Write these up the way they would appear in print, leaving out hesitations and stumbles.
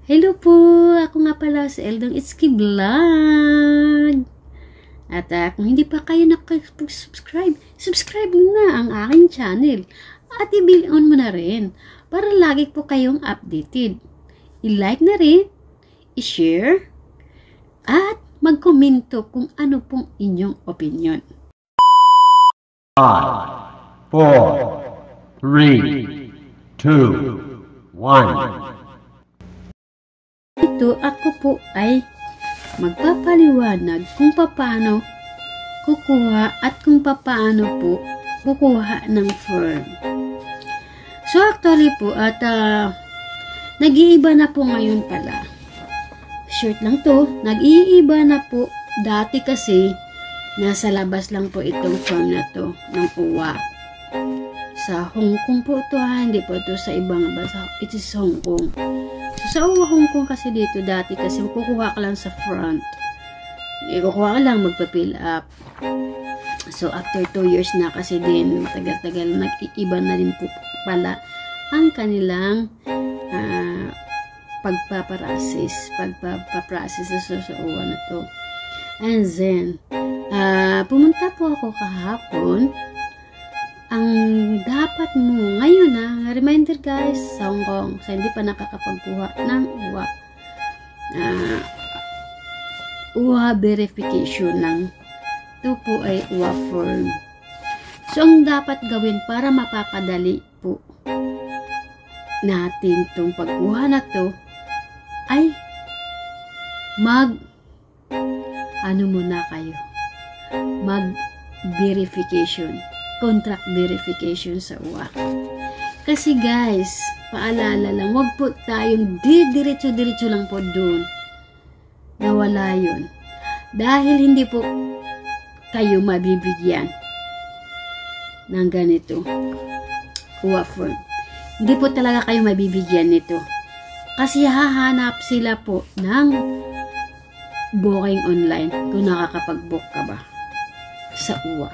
Hello po! Ako nga pala si Eldong Itsuki Vlog. At kung hindi pa kayo nakapag-subscribe, subscribe na ang aking channel. At i-bell-on mo na rin para lagi po kayong updated. I-like na rin, i-share, at mag-komento kung ano pong inyong opinion. 5, 4, 3, 2, 1. Ito ako po ay magpapaliwanag kung paano kukuha at kung paano po kukuha ng form. So actually po at nag-iiba na po ngayon pala. Short lang to, nag-iiba na po. Dati kasi nasa labas lang po itong form na to ng UWA. Sa Hong Kong po ito ha, hindi po ito sa ibang bansa. It is Hong Kong. So sa UWA Hong Kong kasi dito dati kasi kukuha ka lang sa front. Kukuha ka lang, magpa-fill up. So after 2 years na kasi din, matagal-tagal, nag-iiba na din po pala ang kanilang pagpaprocess sa UWA na to. And then, pumunta po ako kahapon. Ang dapat mo ngayon reminder guys, sa Hong Kong, sa hindi pa nakakapagkuha ng UWA, UWA verification lang. Ito po ay UWA form. So, ang dapat gawin para mapakadali po natin itong pagkuha na to ay muna kayo, verification, contract verification sa UWA. Kasi guys, paalala lang, wag po tayong diretso-diretso lang po doon. Nawala yun. Dahil hindi po kayo mabibigyan ng ganito UWA form. Hindi po talaga kayo mabibigyan nito. Kasi hahanap sila po ng booking online kung nakakapag-book ka ba sa UWA.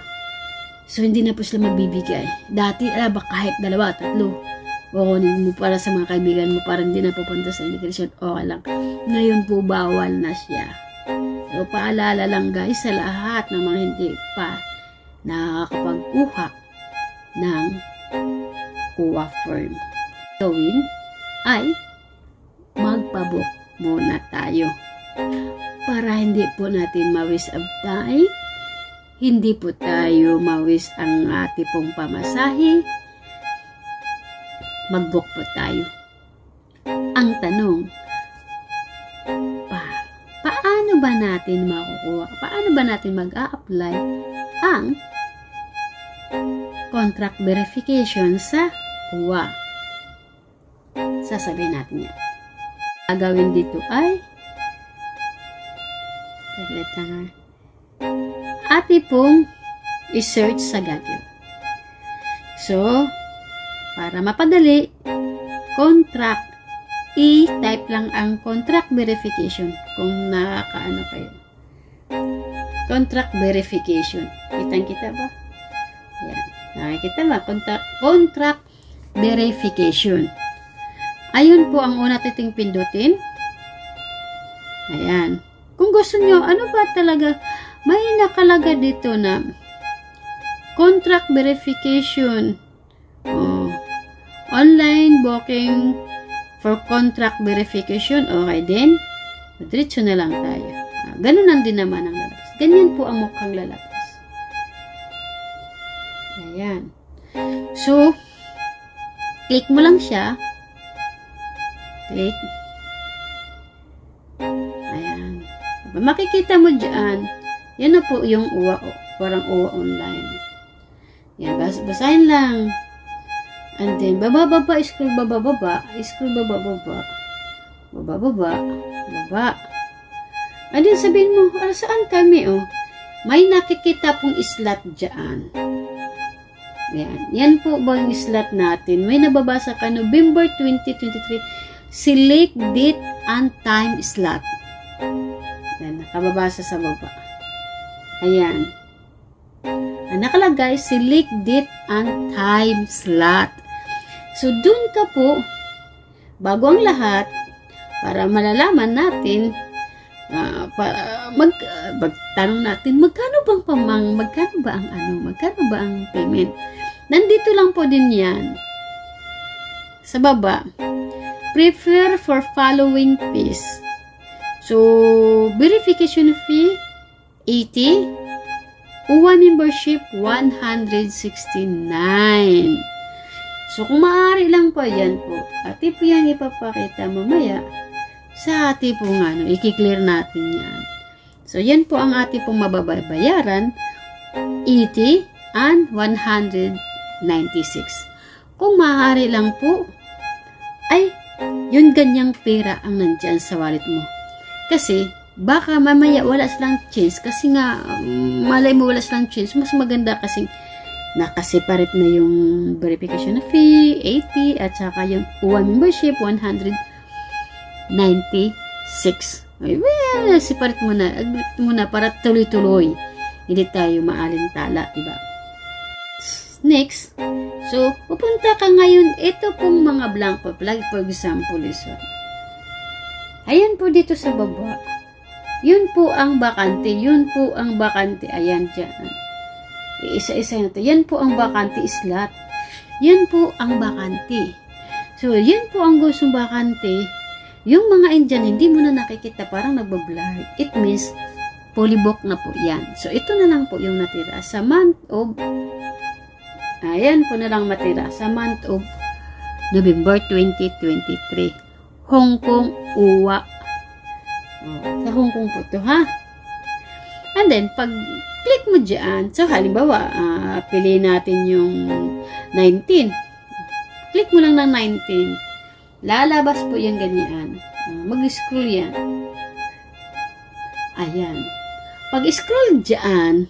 So, hindi na po sila magbibigay. Dati, kahit 2, 3, kukunin mo para sa mga kaibigan mo, parang hindi na pupunta sa immigration, okay lang. Ngayon po, bawal na siya. So, paalala lang guys sa lahat ng mga hindi pa nakakapagkuha ng UWA form. Gawin ay magpabook muna tayo. Para hindi po natin ma-waste of time, hindi po tayo ma-waste ang ating pong pamasahe, mag-book po tayo. Ang tanong, paano ba natin makukuha? Paano ba natin mag-a-apply ang contract verification sa UWA? Sasabihin natin yan. Gagawin dito ay saglit lang ati pong i-search sa Google. So, para mapadali, contract, i-type lang ang contract verification kung nakakaano kayo. Contract verification. Kitang-kita ba? Yan. Nakikita ba? Contract verification. Ayun po ang una titing pindutin. Ayan. Kung gusto nyo, ano ba talaga, may nakalaga dito na contract verification. Online booking for contract verification. Okay din. Diretso na lang tayo. Ganun lang din naman ang lalabas. Ganyan po ang mukhang lalabas. Ayan. So, click mo lang siya. Click. Ayan. Makikita mo dyan. Yan na po yung UWA, parang UWA online. Yan, basahin lang. And then, baba, scroll baba, baba. And then, sabihin mo, saan kami, may nakikita pong slot dyan. Yan. Yan po ba yung slot natin? May nababasa ka, November 2023, select date and time slot. Yan, nakababasa sa baba. Ayan. Ang nakalagay, select date and time slot. So, dun ka po, bago ang lahat, para malalaman natin, magtanong natin, magkano ba ang payment. Nandito lang po din yan. Sa baba, prefer for following fees. So, verification fee, 80. UWA membership, 169. So, kung maaari lang po, yan po. Ati po yan ipapakita mamaya sa ati pong i-clear natin yan. So, yan po ang ati pong mababayaran, 80 and 196. Kung maaari lang po, ay, yun ganyang pera ang nandyan sa wallet mo. Kasi, baka mamaya wala silang change. Kasi nga, malay mo wala silang change. Mas maganda kasi nakaseparate na yung verification fee, 80, at saka yung UWA membership, 196. Ay, well, separate mo na para tuloy-tuloy. Hindi tayo maalintala, diba? Next, so, pupunta ka ngayon, ito pong mga blanco, like for example, is ayan po dito sa baba. Yun po ang bakante, ayan dyan. Isa-isa na to. Yan po ang bakante slot. Yan po ang bakante. So, yan po ang gustong bakante. Yung mga Indian, hindi mo na nakikita, parang nagbablur. It means, fully book na po yan. So, ito na lang po yung natira. Sa month of, ayan po na lang matira. Sa month of November 2023. Hong Kong UWA. Sa Hong Kong po ito, ha? And then, pag click mo dyan, so halimbawa, piliin natin yung 19. Click mo lang ng 19. Lalabas po yung ganyan. Mag-scroll yan. Ayan. Pag-scroll dyan,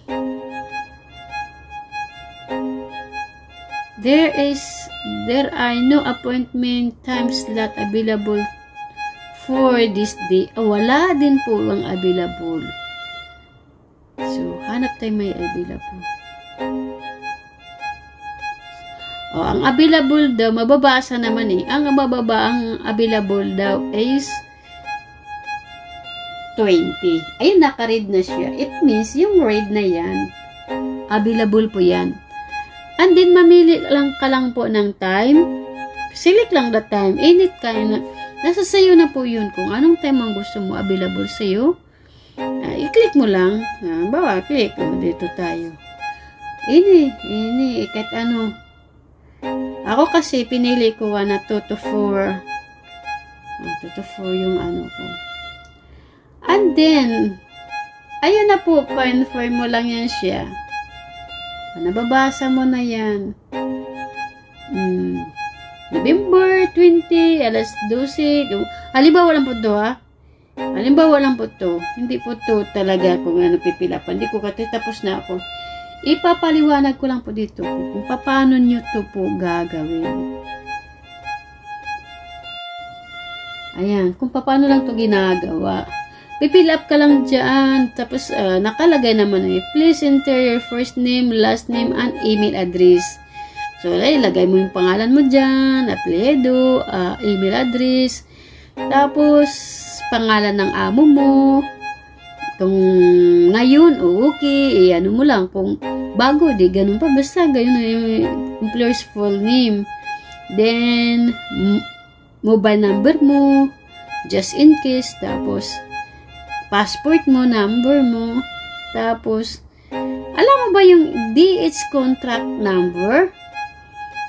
there are no appointment time slot available for this day. Wala din po ang available. So, hanap tayo may available. Ang available daw, mababasa naman eh. Ang available daw is 20. Ayun, naka-read na siya. It means, yung read na yan, available po yan. And then, mamili lang ka lang po ng time. Select lang the time. Any time. Nasa sayo na po yun. Kung anong time ang gusto mo available sa'yo, i-click mo lang. Bawa, click. Dito tayo. Ini, kahit ano. Ako kasi, pinili ko na 2 to 4. 2 to 4 yung ano ko. And then, ayun na po, confirm mo lang yan siya. Nababasa mo na yan. November 20, alas 12. Halimbawa lang po ito, ha? Halimbawa lang po ito. Hindi po ito talaga kung ano pipilapan. Hindi ko kasi tapos na ako. Ipapaliwanag ko lang po dito kung paano nyo ito po gagawin. Ayan, kung paano lang ito ginagawa. Pipill up ka lang dyan. Tapos, nakalagay naman please enter your first name, last name, and email address. So, lagay mo yung pangalan mo dyan, apelyido, email address. Tapos, pangalan ng amo mo. Kung ngayon, okay, ano mo lang. Kung bago, di ganun pa. Basta, ganun yung employer's full name. Then, mobile number mo, just in case. Tapos, passport mo, number mo. Tapos, alam mo ba yung DH contract number?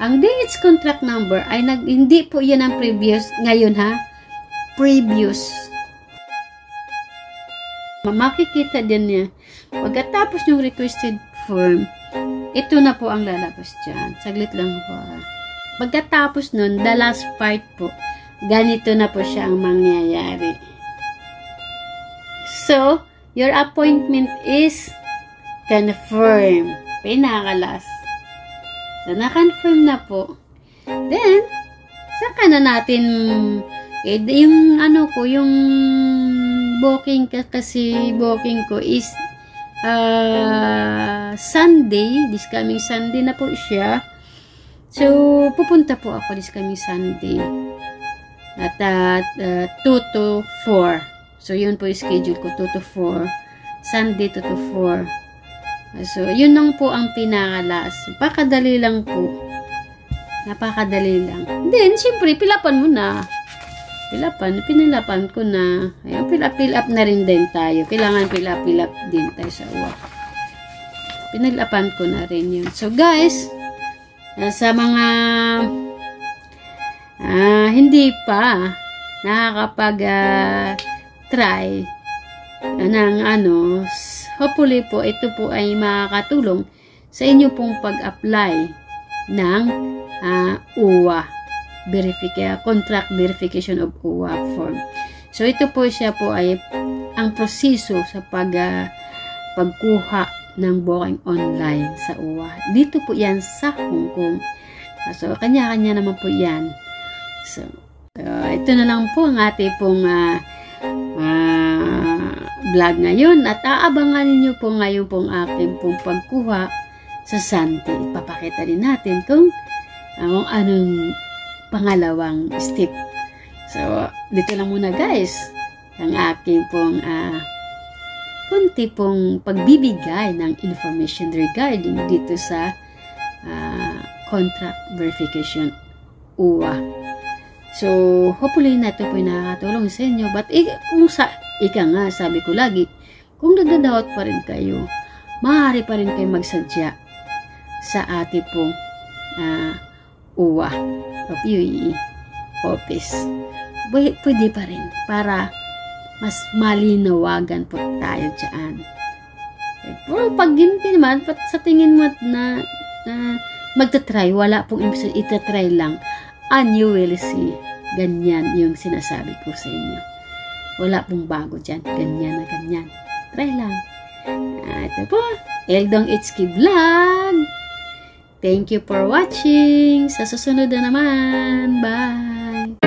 Ang DH contract number ay hindi po yan ang previous. Ngayon ha, previous. Makikita din niya. Pagkatapos yung requested form, ito na po ang lalabas dyan. Saglit lang po ha. Pagkatapos nun, the last part po, ganito na po siya ang mangyayari. So, your appointment is confirm. Pinakalas. So, na-confirm na po. Then, saka na natin, yung ano ko, yung booking kasi booking ko is Sunday. This coming Sunday na po siya. So, pupunta po ako this coming Sunday. At 2 to 4. So, yun po yung schedule ko, 2 to 4. Sunday 2 to 4. So, yun lang po ang pinakalas. Napakadali lang po. Napakadali lang. Then, syempre, pilapan mo na. Pinilapan ko na. Ayan, fill up na rin din tayo. Kailangan fill up din tayo sa uwak. Pinilapan ko na rin yun. So, guys, sa mga hindi pa nakakapag-try ng hopefully po, ito po ay makakatulong sa inyo pong pag-apply ng UWA contract verification of UWA form. So, ito po siya po ay ang proseso sa pagkuha ng booking online sa UWA. Dito po yan sa Hong Kong. So, kanya-kanya naman po yan. So, ito na lang po ang ating pong vlog ngayon at aabangan niyo po ngayon pong aking pong pagkuha sa Santi. Ipapakita din natin kung anong pangalawang step. So, dito lang muna guys ang aking pong kunti pong pagbibigay ng information regarding dito sa contract verification UWA. So, hopefully na ito po nakakatulong sa inyo. But, kung sabi ko lagi, kung nagdadoubt pa rin kayo, maaari pa rin kayo magsadya sa ating pong UWA of UAE office. Pwede pa rin para mas malinawagan po tayo dyan. Pero pag hindi naman, sa tingin mo na magta-try, wala pong ibig itatry lang, and you will see. Ganyan yung sinasabi ko sa inyo. Wala pong bago dyan. Ganyan na ganyan. Try lang. Ito po, Eldong HK Vlog. Thank you for watching. Sa susunod na naman. Bye!